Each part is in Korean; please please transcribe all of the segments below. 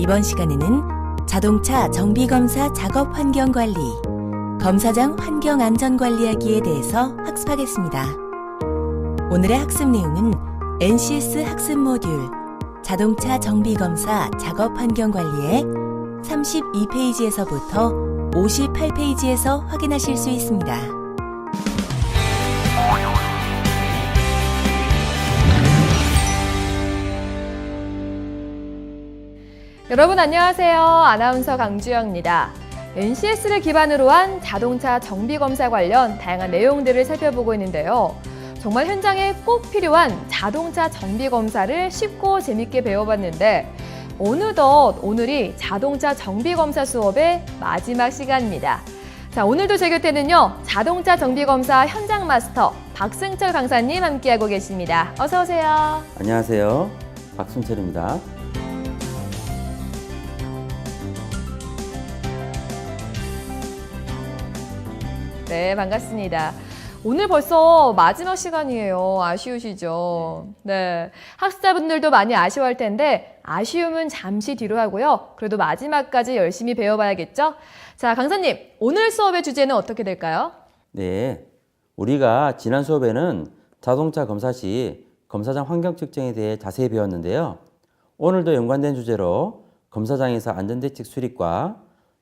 이번 시간에는 자동차 정비검사 작업 환경 관리, 검사장 환경 안전 관리하기에 대해서 학습하겠습니다. 오늘의 학습 내용은 NCS 학습 모듈 자동차 정비검사 작업 환경 관리의 32페이지에서부터 58페이지에서 확인하실 수 있습니다. 여러분 안녕하세요. 아나운서 강주영입니다. NCS를 기반으로 한 자동차 정비검사 관련 다양한 내용들을 살펴보고 있는데요. 정말 현장에 꼭 필요한 자동차 정비검사를 쉽고 재밌게 배워봤는데 어느덧 오늘이 자동차 정비검사 수업의 마지막 시간입니다. 자, 오늘도 제 곁에는요. 자동차 정비검사 현장 마스터 박승철 강사님 함께하고 계십니다. 어서 오세요. 안녕하세요. 박승철입니다. 네, 반갑습니다. 오늘 벌써 마지막 시간이에요. 아쉬우시죠? 네. 학습자분들도 많이 아쉬워할 텐데 아쉬움은 잠시 뒤로 하고요. 그래도 마지막까지 열심히 배워봐야겠죠? 자, 강사님, 오늘 수업의 주제는 어떻게 될까요? 네, 우리가 지난 수업에는 자동차 검사 시 검사장 환경 측정에 대해 자세히 배웠는데요. 오늘도 연관된 주제로 검사장에서 안전대책 수립과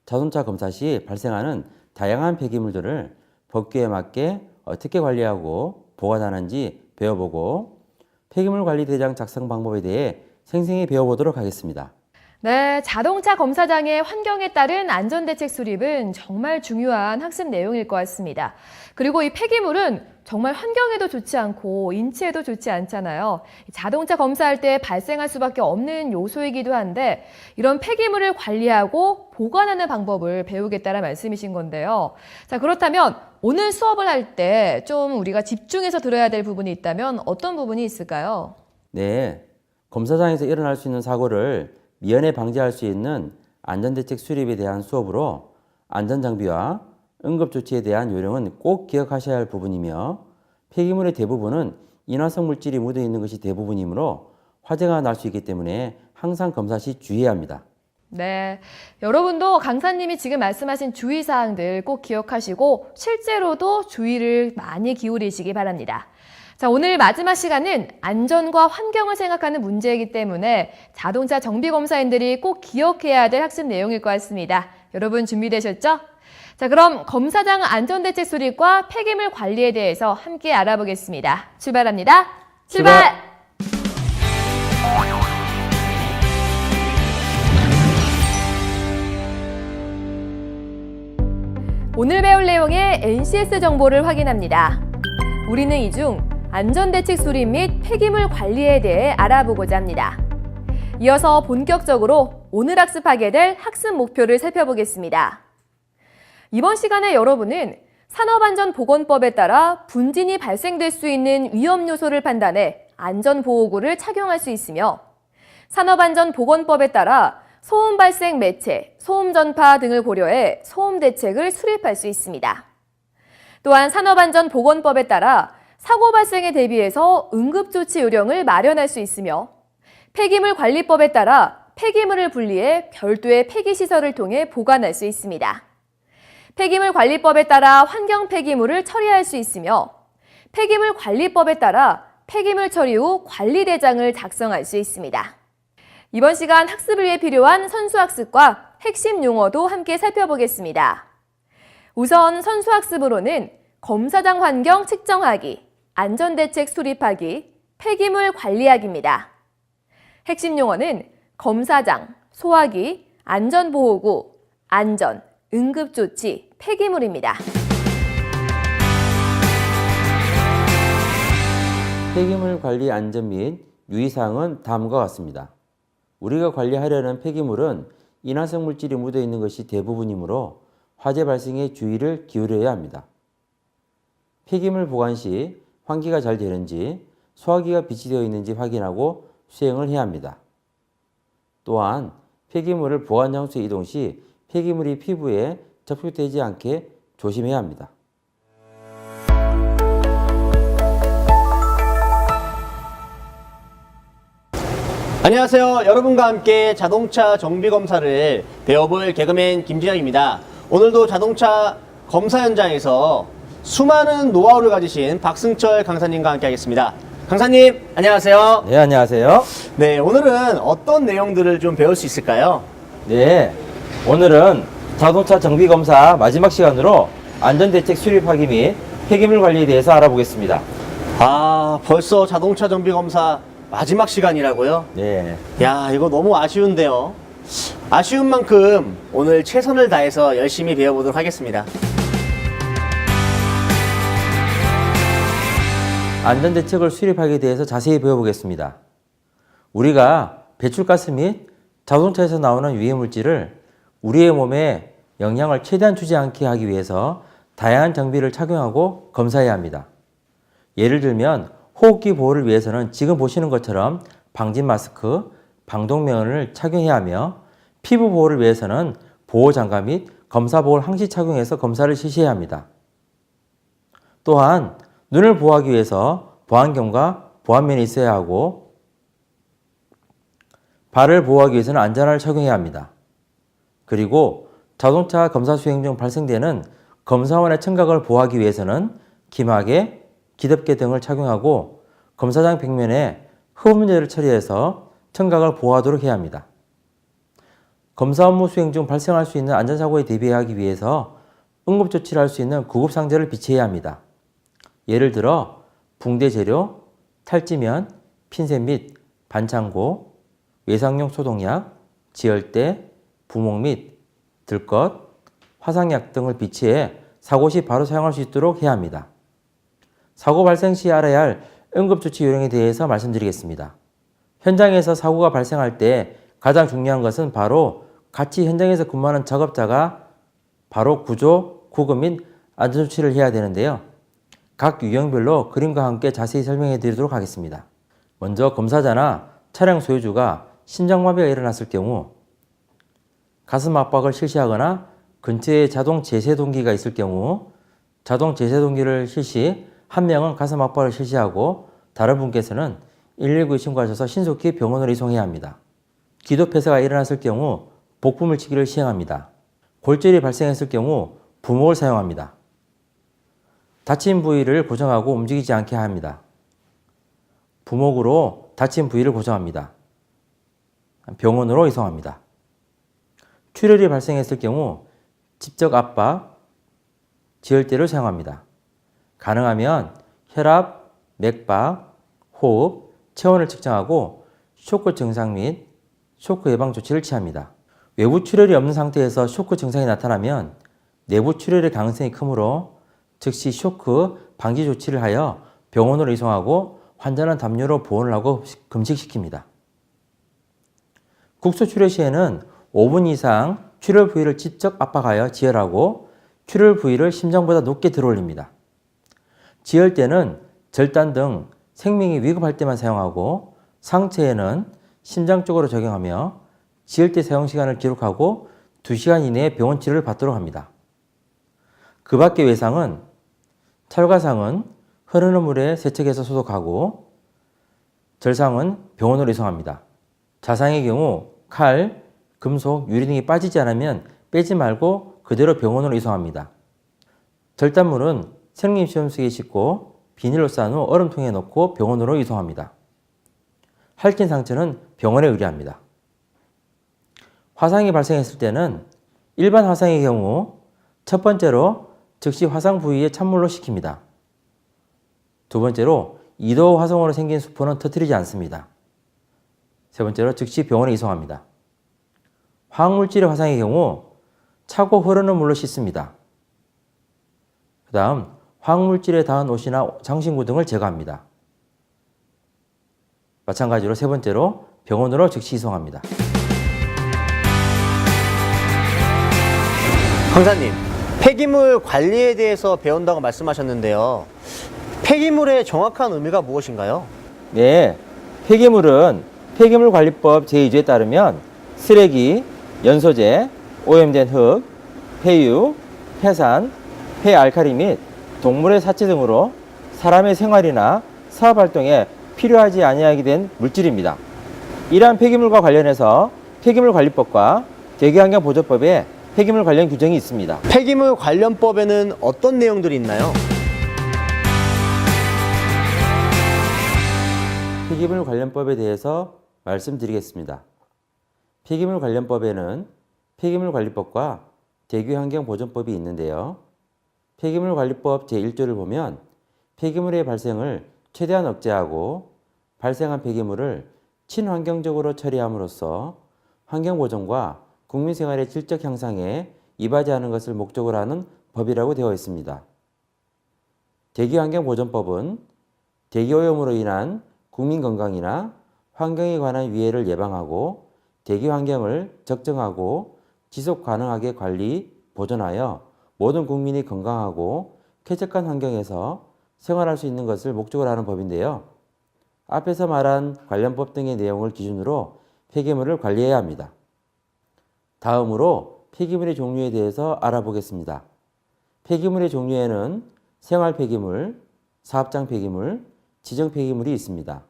자동차 검사 시 발생하는 다양한 폐기물들을 법규에 맞게 어떻게 관리하고 보관하는지 배워보고 폐기물 관리 대장 작성 방법에 대해 생생히 배워보도록 하겠습니다. 네, 자동차 검사장의 환경에 따른 안전대책 수립은 정말 중요한 학습 내용일 것 같습니다. 그리고 이 폐기물은 정말 환경에도 좋지 않고 인체에도 좋지 않잖아요. 자동차 검사할 때 발생할 수밖에 없는 요소이기도 한데 이런 폐기물을 관리하고 보관하는 방법을 배우겠다는 말씀이신 건데요. 자, 그렇다면 오늘 수업을 할 때 좀 우리가 집중해서 들어야 될 부분이 있다면 어떤 부분이 있을까요? 네, 검사장에서 일어날 수 있는 사고를 미연에 방지할 수 있는 안전대책 수립에 대한 수업으로 안전장비와 응급조치에 대한 요령은 꼭 기억하셔야 할 부분이며 폐기물의 대부분은 인화성 물질이 묻어있는 것이 대부분이므로 화재가 날 수 있기 때문에 항상 검사 시 주의해야 합니다. 네, 여러분도 강사님이 지금 말씀하신 주의사항들 꼭 기억하시고 실제로도 주의를 많이 기울이시기 바랍니다. 자, 오늘 마지막 시간은 안전과 환경을 생각하는 문제이기 때문에 자동차 정비검사인들이 꼭 기억해야 될 학습 내용일 것 같습니다. 여러분 준비되셨죠? 자, 그럼 검사장 안전대책 수립과 폐기물 관리에 대해서 함께 알아보겠습니다. 출발합니다. 출발! 오늘 배울 내용의 NCS 정보를 확인합니다. 우리는 이 중 안전대책 수립 및 폐기물 관리에 대해 알아보고자 합니다. 이어서 본격적으로 오늘 학습하게 될 학습 목표를 살펴보겠습니다. 이번 시간에 여러분은 산업안전보건법에 따라 분진이 발생될 수 있는 위험 요소를 판단해 안전보호구를 착용할 수 있으며 산업안전보건법에 따라 소음 발생 매체, 소음 전파 등을 고려해 소음 대책을 수립할 수 있습니다. 또한 산업안전보건법에 따라 사고 발생에 대비해서 응급조치 요령을 마련할 수 있으며 폐기물 관리법에 따라 폐기물을 분리해 별도의 폐기시설을 통해 보관할 수 있습니다. 폐기물 관리법에 따라 환경 폐기물을 처리할 수 있으며 폐기물 관리법에 따라 폐기물 처리 후 관리대장을 작성할 수 있습니다. 이번 시간 학습을 위해 필요한 선수학습과 핵심 용어도 함께 살펴보겠습니다. 우선 선수학습으로는 검사장 환경 측정하기, 안전대책 수립하기, 폐기물 관리하기입니다. 핵심 용어는 검사장, 소화기, 안전보호구, 안전, 응급조치, 폐기물입니다. 폐기물 관리 안전 및 유의사항은 다음과 같습니다. 우리가 관리하려는 폐기물은 인화성 물질이 묻어있는 것이 대부분이므로 화재 발생에 주의를 기울여야 합니다. 폐기물 보관 시 환기가 잘 되는지 소화기가 비치되어 있는지 확인하고 수행을 해야 합니다. 또한 폐기물을 보관 장소에 이동 시 폐기물이 피부에 접촉되지 않게 조심해야 합니다. 안녕하세요. 여러분과 함께 자동차 정비 검사를 배워볼 개그맨 김진영입니다. 오늘도 자동차 검사 현장에서 수많은 노하우를 가지신 박승철 강사님과 함께 하겠습니다. 강사님, 안녕하세요. 네, 안녕하세요. 네, 오늘은 어떤 내용들을 좀 배울 수 있을까요? 네, 오늘은 자동차 정비 검사 마지막 시간으로 안전대책 수립하기 및 폐기물 관리에 대해서 알아보겠습니다. 아, 벌써 자동차 정비 검사 마지막 시간이라고요? 네. 야, 이거 너무 아쉬운데요. 아쉬운 만큼 오늘 최선을 다해서 열심히 배워보도록 하겠습니다. 안전대책을 수립하기에 대해서 자세히 배워보겠습니다. 우리가 배출가스 및 자동차에서 나오는 유해물질을 우리의 몸에 영향을 최대한 주지 않게 하기 위해서 다양한 장비를 착용하고 검사해야 합니다. 예를 들면 호흡기 보호를 위해서는 지금 보시는 것처럼 방진 마스크, 방독면을 착용해야 하며 피부 보호를 위해서는 보호장갑 및 검사복을 항시 착용해서 검사를 실시해야 합니다. 또한 눈을 보호하기 위해서 보안경과 보안면이 있어야 하고 발을 보호하기 위해서는 안전화를 착용해야 합니다. 그리고 자동차 검사 수행 중 발생되는 검사원의 청각을 보호하기 위해서는 기막에, 기덮개 등을 착용하고 검사장 벽면에 흡음재를 처리해서 청각을 보호하도록 해야 합니다. 검사 업무 수행 중 발생할 수 있는 안전사고에 대비하기 위해서 응급조치를 할 수 있는 구급상자를 비치해야 합니다. 예를 들어 붕대 재료, 탈지면, 핀셋 및 반창고, 외상용 소독약, 지혈대, 부목 및 들것, 화상약 등을 비치해 사고 시 바로 사용할 수 있도록 해야 합니다. 사고 발생 시 알아야 할 응급조치 요령에 대해서 말씀드리겠습니다. 현장에서 사고가 발생할 때 가장 중요한 것은 바로 같이 현장에서 근무하는 작업자가 바로 구조, 구급 및 안전조치를 해야 되는데요. 각 유형별로 그림과 함께 자세히 설명해 드리도록 하겠습니다. 먼저 검사자나 차량 소유주가 심장마비가 일어났을 경우, 가슴 압박을 실시하거나 근처에 자동 제세동기가 있을 경우 자동 제세동기를 실시, 한 명은 가슴 압박을 실시하고 다른 분께서는 119에 신고하셔서 신속히 병원으로 이송해야 합니다. 기도 폐쇄가 일어났을 경우 복부물치기를 시행합니다. 골절이 발생했을 경우 부목을 사용합니다. 다친 부위를 고정하고 움직이지 않게 합니다. 부목으로 다친 부위를 고정합니다. 병원으로 이송합니다. 출혈이 발생했을 경우 직접 압박, 지혈대를 사용합니다. 가능하면 혈압, 맥박, 호흡, 체온을 측정하고 쇼크 증상 및 쇼크 예방 조치를 취합니다. 외부 출혈이 없는 상태에서 쇼크 증상이 나타나면 내부 출혈의 가능성이 크므로 즉시 쇼크 방지 조치를 하여 병원으로 이송하고 환자는 담요로 보온을 하고 금식시킵니다. 국소 출혈 시에는 5분 이상 출혈 부위를 직접 압박하여 지혈하고 출혈 부위를 심장보다 높게 들어올립니다. 지혈대는 절단 등 생명이 위급할 때만 사용하고 상체에는 심장 쪽으로 적용하며 지혈대 사용 시간을 기록하고 2시간 이내에 병원 치료를 받도록 합니다. 그 밖의 외상은 찰과상은 흐르는 물에 세척해서 소독하고 절상은 병원으로 이송합니다. 자상의 경우 칼, 금속, 유리 등이 빠지지 않으면 빼지 말고 그대로 병원으로 이송합니다. 절단물은 생림시험수기에 싣고 비닐로 싼 후 얼음통에 넣고 병원으로 이송합니다. 핥힌 상처는 병원에 의뢰합니다. 화상이 발생했을 때는 일반 화상의 경우 첫 번째로 즉시 화상 부위에 찬물로 식힙니다. 두 번째로 2도 화상으로 생긴 수포는 터뜨리지 않습니다. 세 번째로 즉시 병원에 이송합니다. 화학물질의 화상의 경우 차고 흐르는 물로 씻습니다. 그 다음 화학물질에 닿은 옷이나 장신구 등을 제거합니다. 마찬가지로 세 번째로 병원으로 즉시 이송합니다. 강사님, 폐기물 관리에 대해서 배운다고 말씀하셨는데요. 폐기물의 정확한 의미가 무엇인가요? 네, 폐기물은 폐기물관리법 제2조에 따르면 쓰레기, 연소제, 오염된 흙, 폐유, 폐산, 폐알칼리 및 동물의 사체 등으로 사람의 생활이나 사업활동에 필요하지 아니하게 된 물질입니다. 이러한 폐기물과 관련해서 폐기물관리법과 대기환경보존법에 폐기물 관련 규정이 있습니다. 폐기물 관련법에는 어떤 내용들이 있나요? 폐기물 관련법에 대해서 말씀드리겠습니다. 폐기물 관련법에는 폐기물관리법과 대기환경보존법이 있는데요. 폐기물관리법 제1조를 보면 폐기물의 발생을 최대한 억제하고 발생한 폐기물을 친환경적으로 처리함으로써 환경보존과 국민생활의 질적 향상에 이바지 하는 것을 목적으로 하는 법이라고 되어 있습니다. 대기환경보존법은 대기오염으로 인한 국민건강이나 환경에 관한 위해를 예방하고 대기환경을 적정하고 지속 가능하게 관리, 보존하여 모든 국민이 건강하고 쾌적한 환경에서 생활할 수 있는 것을 목적으로 하는 법인데요. 앞에서 말한 관련법 등의 내용을 기준으로 폐기물을 관리해야 합니다. 다음으로 폐기물의 종류에 대해서 알아보겠습니다. 폐기물의 종류에는 생활폐기물, 사업장 폐기물, 지정 폐기물이 있습니다.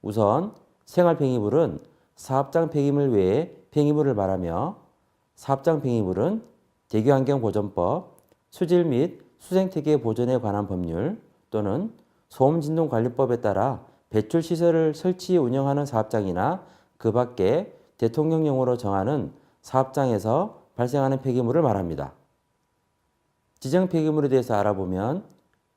우선 생활폐기물은 사업장 폐기물 외에 폐기물을 말하며 사업장 폐기물은 대기환경보존법, 수질 및 수생태계 보존에 관한 법률 또는 소음진동관리법에 따라 배출시설을 설치 운영하는 사업장이나 그 밖에 대통령령으로 정하는 사업장에서 발생하는 폐기물을 말합니다. 지정 폐기물에 대해서 알아보면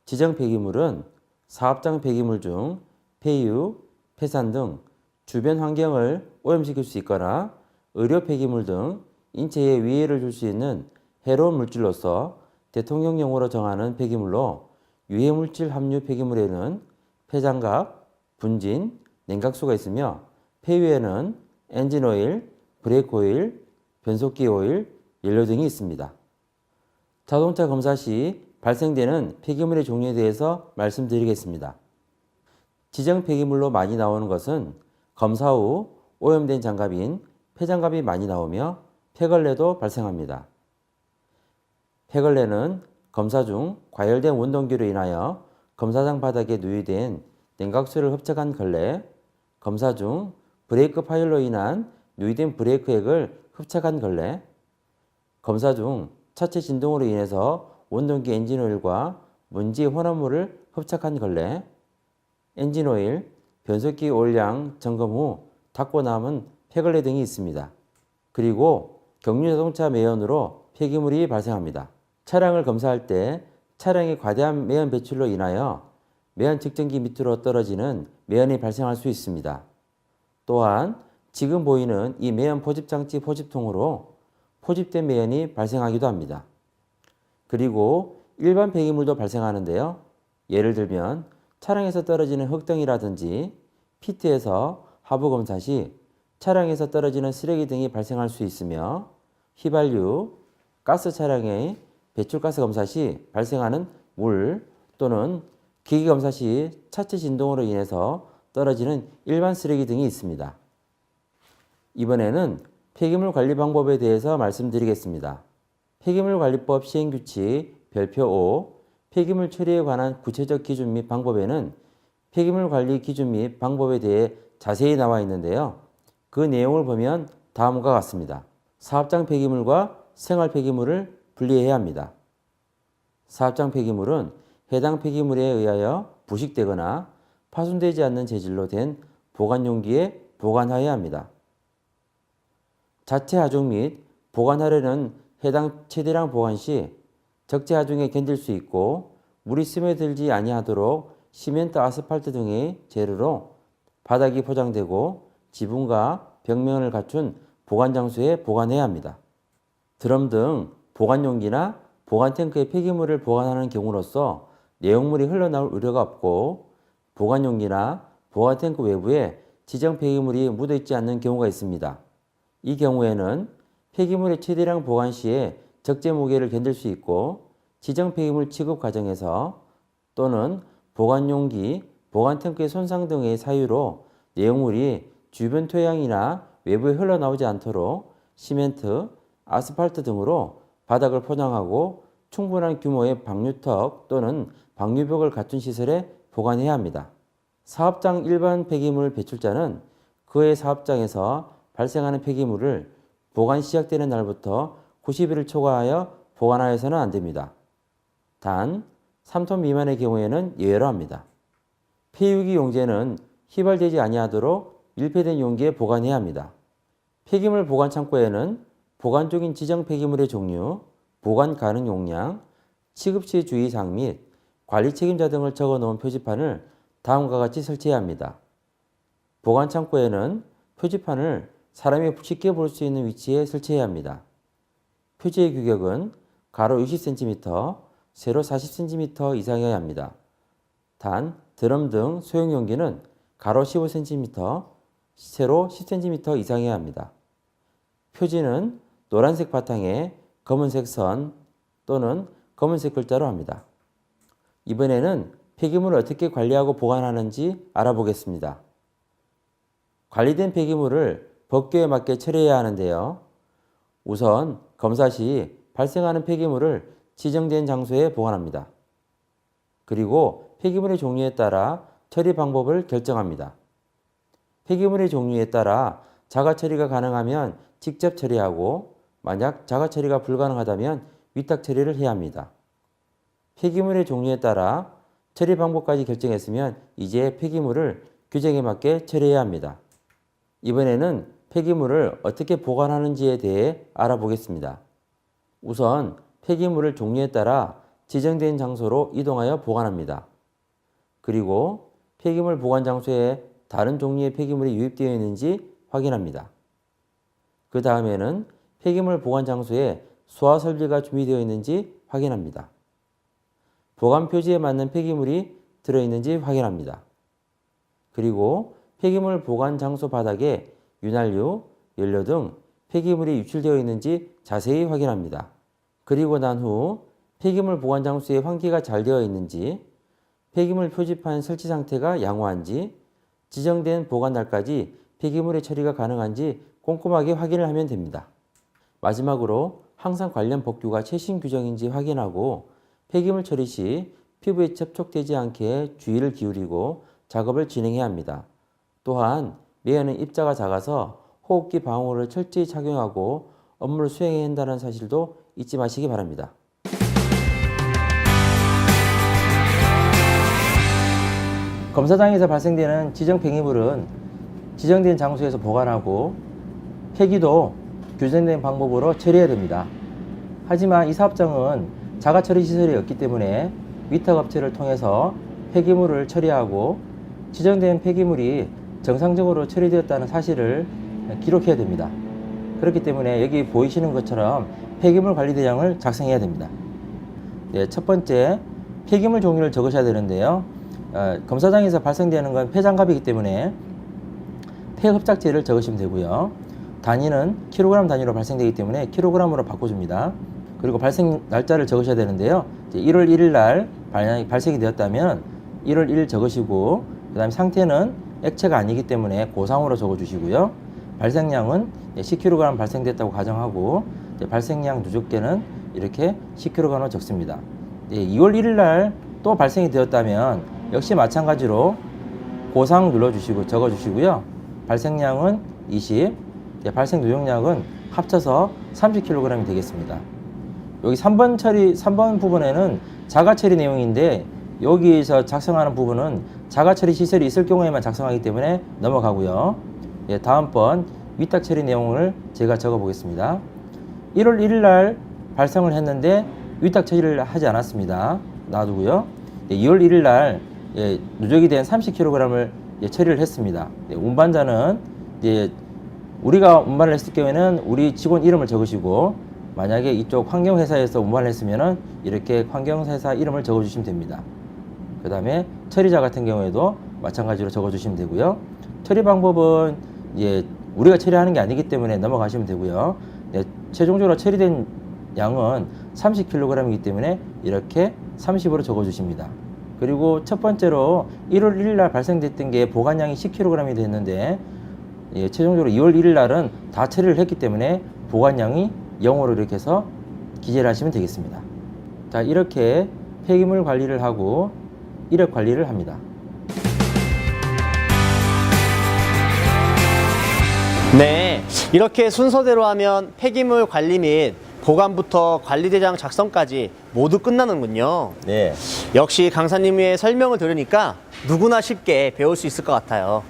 지정 폐기물은 사업장 폐기물 중 폐유, 폐산 등 주변 환경을 오염시킬 수 있거나 의료 폐기물 등 인체에 위해를 줄 수 있는 해로운 물질로서 대통령령으로 정하는 폐기물로 유해물질 함유 폐기물에는 폐장갑, 분진, 냉각수가 있으며 폐유에는 엔진오일, 브레이크오일, 변속기 오일, 연료 등이 있습니다. 자동차 검사 시 발생되는 폐기물의 종류에 대해서 말씀드리겠습니다. 지정 폐기물로 많이 나오는 것은 검사 후 오염된 장갑인 폐장갑이 많이 나오며 폐걸레도 발생합니다. 폐걸레는 검사 중 과열된 원동기로 인하여 검사장 바닥에 누유된 냉각수를 흡착한 걸레, 검사 중 브레이크 파일로 인한 누유된 브레이크 액을 흡착한 걸레, 검사 중 차체 진동으로 인해서 원동기 엔진오일과 먼지 혼합물을 흡착한 걸레, 엔진오일, 변속기 오일량 점검 후 닦고 남은 폐걸레 등이 있습니다. 그리고 경유자동차 매연으로 폐기물이 발생합니다. 차량을 검사할 때 차량의 과다한 매연 배출로 인하여 매연 측정기 밑으로 떨어지는 매연이 발생할 수 있습니다. 또한 지금 보이는 이 매연 포집장치 포집통으로 포집된 매연이 발생하기도 합니다. 그리고 일반 폐기물도 발생하는데요. 예를 들면 차량에서 떨어지는 흙덩이라든지 피트에서 하부 검사 시 차량에서 떨어지는 쓰레기 등이 발생할 수 있으며 휘발유, 가스 차량의 배출가스 검사 시 발생하는 물 또는 기계 검사 시 차체 진동으로 인해서 떨어지는 일반 쓰레기 등이 있습니다. 이번에는 폐기물 관리 방법에 대해서 말씀드리겠습니다. 폐기물관리법 시행규칙 별표 5 폐기물 처리에 관한 구체적 기준 및 방법에는 폐기물 관리 기준 및 방법에 대해 자세히 나와 있는데요. 그 내용을 보면 다음과 같습니다. 사업장 폐기물과 생활 폐기물을 분리해야 합니다. 사업장 폐기물은 해당 폐기물에 의하여 부식되거나 파손되지 않는 재질로 된 보관용기에 보관하여야 합니다. 자체 하중 및 보관하려는 해당 최대량 보관 시 적재 하중에 견딜 수 있고 물이 스며들지 아니하도록 시멘트, 아스팔트 등의 재료로 바닥이 포장되고 지붕과 벽면을 갖춘 보관 장소에 보관해야 합니다. 드럼 등 보관용기나 보관 탱크에 폐기물을 보관하는 경우로서 내용물이 흘러나올 우려가 없고 보관용기나 보관 탱크 외부에 지정 폐기물이 묻어 있지 않는 경우가 있습니다. 이 경우에는 폐기물의 최대량 보관 시에 적재 무게를 견딜 수 있고 지정 폐기물 취급 과정에서 또는 보관용기, 보관 탱크의 손상 등의 사유로 내용물이 주변 토양이나 외부에 흘러나오지 않도록 시멘트, 아스팔트 등으로 바닥을 포장하고 충분한 규모의 방류턱 또는 방류벽을 갖춘 시설에 보관해야 합니다. 사업장 일반 폐기물 배출자는 그의 사업장에서 발생하는 폐기물을 보관 시작되는 날부터 90일을 초과하여 보관하여서는 안 됩니다. 단 3톤 미만의 경우에는 예외로 합니다. 폐유기 용제는 휘발되지 아니하도록 밀폐된 용기에 보관해야 합니다. 폐기물 보관 창고에는 보관 중인 지정 폐기물의 종류, 보관 가능 용량, 취급 시 주의사항 및 관리 책임자 등을 적어 놓은 표지판을 다음과 같이 설치해야 합니다. 보관 창고에는 표지판을 사람이 쉽게 볼 수 있는 위치에 설치해야 합니다. 표지의 규격은 가로 60cm, 세로 40cm 이상이어야 합니다. 단, 드럼 등 소형 용기는 가로 15cm, 세로 10cm 이상이어야 합니다. 표지는 노란색 바탕에 검은색 선 또는 검은색 글자로 합니다. 이번에는 폐기물을 어떻게 관리하고 보관하는지 알아보겠습니다. 관리된 폐기물을 법규에 맞게 처리해야 하는데요. 우선 검사 시 발생하는 폐기물을 지정된 장소에 보관합니다. 그리고 폐기물의 종류에 따라 처리 방법을 결정합니다. 폐기물의 종류에 따라 자가 처리가 가능하면 직접 처리하고 만약 자가 처리가 불가능하다면 위탁 처리를 해야 합니다. 폐기물의 종류에 따라 처리 방법까지 결정했으면 이제 폐기물을 규정에 맞게 처리해야 합니다. 이번에는 폐기물을 어떻게 보관하는지에 대해 알아보겠습니다. 우선 폐기물을 종류에 따라 지정된 장소로 이동하여 보관합니다. 그리고 폐기물 보관 장소에 다른 종류의 폐기물이 유입되어 있는지 확인합니다. 그 다음에는 폐기물 보관 장소에 소화 설비가 준비되어 있는지 확인합니다. 보관 표지에 맞는 폐기물이 들어있는지 확인합니다. 그리고 폐기물 보관 장소 바닥에 윤활유, 연료 등 폐기물이 유출되어 있는지 자세히 확인합니다. 그리고 난 후 폐기물 보관 장소에 환기가 잘 되어 있는지, 폐기물 표지판 설치 상태가 양호한지, 지정된 보관 날까지 폐기물의 처리가 가능한지 꼼꼼하게 확인을 하면 됩니다. 마지막으로 항상 관련 법규가 최신 규정인지 확인하고 폐기물 처리 시 피부에 접촉되지 않게 주의를 기울이고 작업을 진행해야 합니다. 또한 매연은 입자가 작아서 호흡기 방호를 철저히 착용하고 업무를 수행해야 한다는 사실도 잊지 마시기 바랍니다. 검사장에서 발생되는 지정 폐기물은 지정된 장소에서 보관하고 폐기도 규정된 방법으로 처리해야 됩니다. 하지만 이 사업장은 자가 처리 시설이 없기 때문에 위탁업체를 통해서 폐기물을 처리하고 지정된 폐기물이 정상적으로 처리되었다는 사실을 기록해야 됩니다. 그렇기 때문에 여기 보이시는 것처럼 폐기물 관리 대장을 작성해야 됩니다. 네, 첫 번째 폐기물 종류를 적으셔야 되는데요. 검사장에서 발생되는 건 폐장갑이기 때문에 폐흡착제를 적으시면 되고요. 단위는 킬로그램 단위로 발생되기 때문에 킬로그램으로 바꿔줍니다. 그리고 발생 날짜를 적으셔야 되는데요. 1월 1일 날 발생이 되었다면 1월 1일 적으시고 그 다음에 상태는 액체가 아니기 때문에 고상으로 적어주시고요. 발생량은 10kg 발생됐다고 가정하고 발생량 누적계는 이렇게 10kg으로 적습니다. 2월 1일 날 또 발생이 되었다면 역시 마찬가지로 고상 눌러주시고 적어주시고요. 발생량은 20, 발생 누적량은 합쳐서 30kg이 되겠습니다. 여기 3번 부분에는 자가 처리 내용인데 여기서 작성하는 부분은 자가 처리 시설이 있을 경우에만 작성하기 때문에 넘어가고요. 다음번 위탁 처리 내용을 제가 적어 보겠습니다. 1월 1일 날 발생을 했는데 위탁 처리를 하지 않았습니다. 놔두고요. 2월 1일 날 누적이 된 30kg을 처리를 했습니다. 운반자는 우리가 운반을 했을 경우에는 우리 직원 이름을 적으시고 만약에 이쪽 환경회사에서 운반을 했으면 이렇게 환경회사 이름을 적어주시면 됩니다. 그 다음에 처리자 같은 경우에도 마찬가지로 적어주시면 되고요. 처리 방법은 우리가 처리하는 게 아니기 때문에 넘어가시면 되고요. 최종적으로 처리된 양은 30kg이기 때문에 이렇게 30으로 적어주십니다. 그리고 첫 번째로 1월 1일 날 발생됐던 게 보관량이 10kg이 됐는데 최종적으로 2월 1일 날은 다 처리를 했기 때문에 보관량이 0으로 이렇게 해서 기재를 하시면 되겠습니다. 자, 이렇게 폐기물 관리를 하고 이력 관리를 합니다. 이렇게 순서대로 하면 폐기물 관리 및 보관부터 관리대장 작성까지 모두 끝나는군요. 네. 역시 강사님의 설명을 들으니까 누구나 쉽게 배울 수 있을 것 같아요.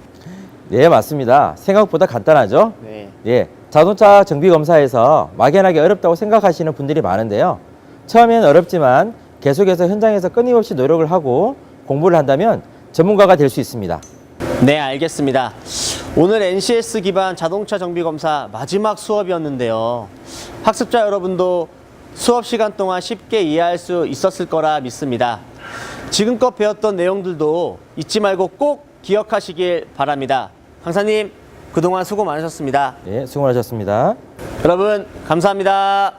네, 맞습니다. 생각보다 간단하죠? 네. 예, 자동차 정비 검사에서 막연하게 어렵다고 생각하시는 분들이 많은데요. 처음에는 어렵지만 계속해서 현장에서 끊임없이 노력을 하고 공부를 한다면 전문가가 될 수 있습니다. 네, 알겠습니다. 오늘 NCS 기반 자동차 정비 검사 마지막 수업이었는데요. 학습자 여러분도 수업 시간 동안 쉽게 이해할 수 있었을 거라 믿습니다. 지금껏 배웠던 내용들도 잊지 말고 꼭 기억하시길 바랍니다. 강사님, 그동안 수고 많으셨습니다. 네, 수고 많으셨습니다. 여러분, 감사합니다.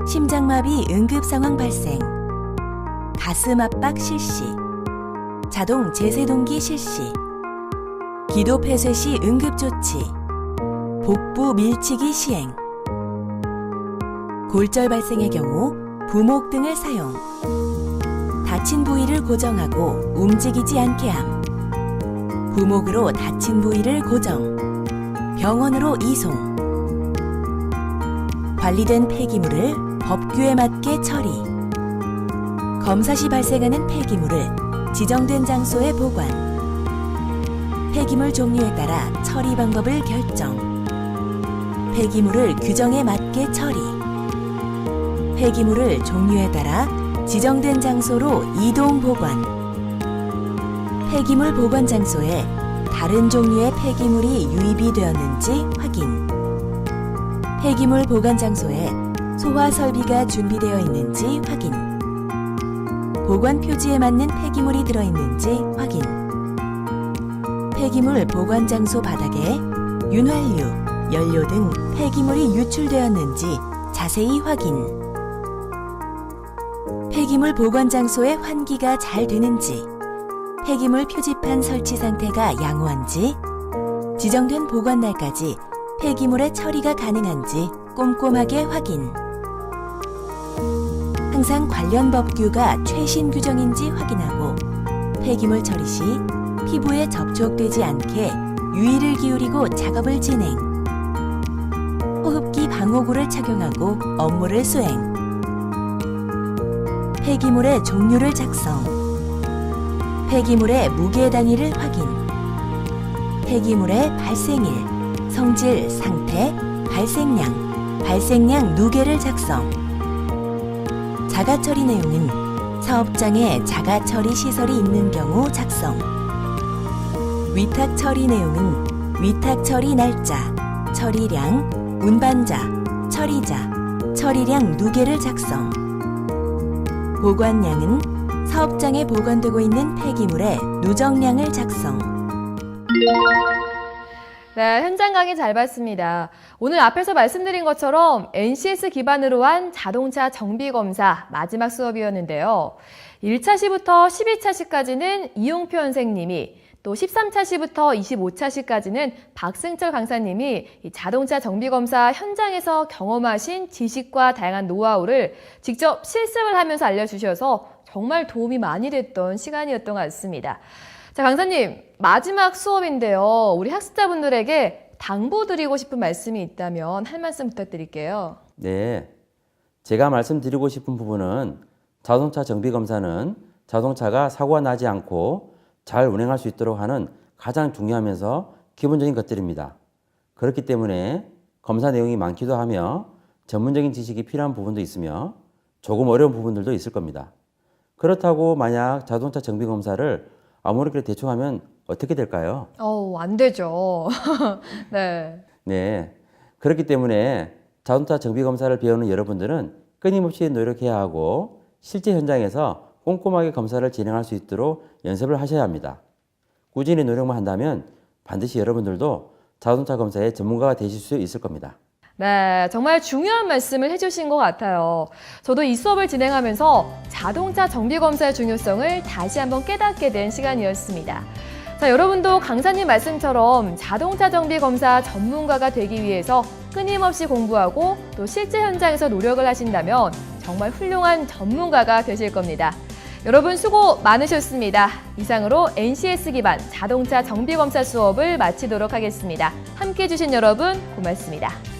심장마비 응급 상황 발생, 가슴 압박 실시, 자동 제세동기 실시, 기도 폐쇄 시 응급 조치, 복부 밀치기 시행, 골절 발생의 경우 부목 등을 사용, 다친 부위를 고정하고 움직이지 않게 함, 부목으로 다친 부위를 고정, 병원으로 이송, 관리된 폐기물을 법규에 맞게 처리, 검사 시 발생하는 폐기물을 지정된 장소에 보관, 폐기물 종류에 따라 처리 방법을 결정, 폐기물을 규정에 맞게 처리, 폐기물을 종류에 따라 지정된 장소로 이동 보관, 폐기물 보관 장소에 다른 종류의 폐기물이 유입이 되었는지 확인, 폐기물 보관 장소에 소화 설비가 준비되어 있는지 확인, 보관 표지에 맞는 폐기물이 들어있는지 확인, 폐기물 보관 장소 바닥에 윤활유, 연료 등 폐기물이 유출되었는지 자세히 확인, 폐기물 보관 장소의 환기가 잘 되는지, 폐기물 표지판 설치 상태가 양호한지, 지정된 보관 날까지 폐기물의 처리가 가능한지 꼼꼼하게 확인, 항상 관련 법규가 최신 규정인지 확인하고 폐기물 처리 시 피부에 접촉되지 않게 유의를 기울이고 작업을 진행, 호흡기 방호구를 착용하고 업무를 수행, 폐기물의 종류를 작성, 폐기물의 무게 단위를 확인, 폐기물의 발생일, 성질, 상태, 발생량 누계를 작성, 자가 처리 내용은 사업장에 자가 처리 시설이 있는 경우 작성, 위탁 처리 내용은 위탁 처리 날짜, 처리량, 운반자, 처리자, 처리량 누계를 작성, 보관량은 사업장에 보관되고 있는 폐기물의 누정량을 작성. 네, 현장 강의 잘 봤습니다. 오늘 앞에서 말씀드린 것처럼 NCS 기반으로 한 자동차 정비 검사 마지막 수업이었는데요. 1차 시부터 12차 시까지는 이용표 선생님이, 또 13차 시부터 25차 시까지는 박승철 강사님이 이 자동차 정비 검사 현장에서 경험하신 지식과 다양한 노하우를 직접 실습을 하면서 알려주셔서 정말 도움이 많이 됐던 시간이었던 것 같습니다. 자, 강사님, 마지막 수업인데요. 우리 학습자분들에게 당부드리고 싶은 말씀이 있다면 한 말씀 부탁드릴게요. 네, 제가 말씀드리고 싶은 부분은 자동차 정비 검사는 자동차가 사고가 나지 않고 잘 운행할 수 있도록 하는 가장 중요하면서 기본적인 것들입니다. 그렇기 때문에 검사 내용이 많기도 하며 전문적인 지식이 필요한 부분도 있으며 조금 어려운 부분들도 있을 겁니다. 그렇다고 만약 자동차 정비 검사를 아무렇게나 대충 하면 어떻게 될까요? 안 되죠. 네. 네, 그렇기 때문에 자동차 정비 검사를 배우는 여러분들은 끊임없이 노력해야 하고 실제 현장에서 꼼꼼하게 검사를 진행할 수 있도록 연습을 하셔야 합니다. 꾸준히 노력만 한다면 반드시 여러분들도 자동차 검사의 전문가가 되실 수 있을 겁니다. 네, 정말 중요한 말씀을 해주신 것 같아요. 저도 이 수업을 진행하면서 자동차 정비 검사의 중요성을 다시 한번 깨닫게 된 시간이었습니다. 자, 여러분도 강사님 말씀처럼 자동차 정비 검사 전문가가 되기 위해서 끊임없이 공부하고 또 실제 현장에서 노력을 하신다면 정말 훌륭한 전문가가 되실 겁니다. 여러분 수고 많으셨습니다. 이상으로 NCS 기반 자동차 정비검사 수업을 마치도록 하겠습니다. 함께해 주신 여러분 고맙습니다.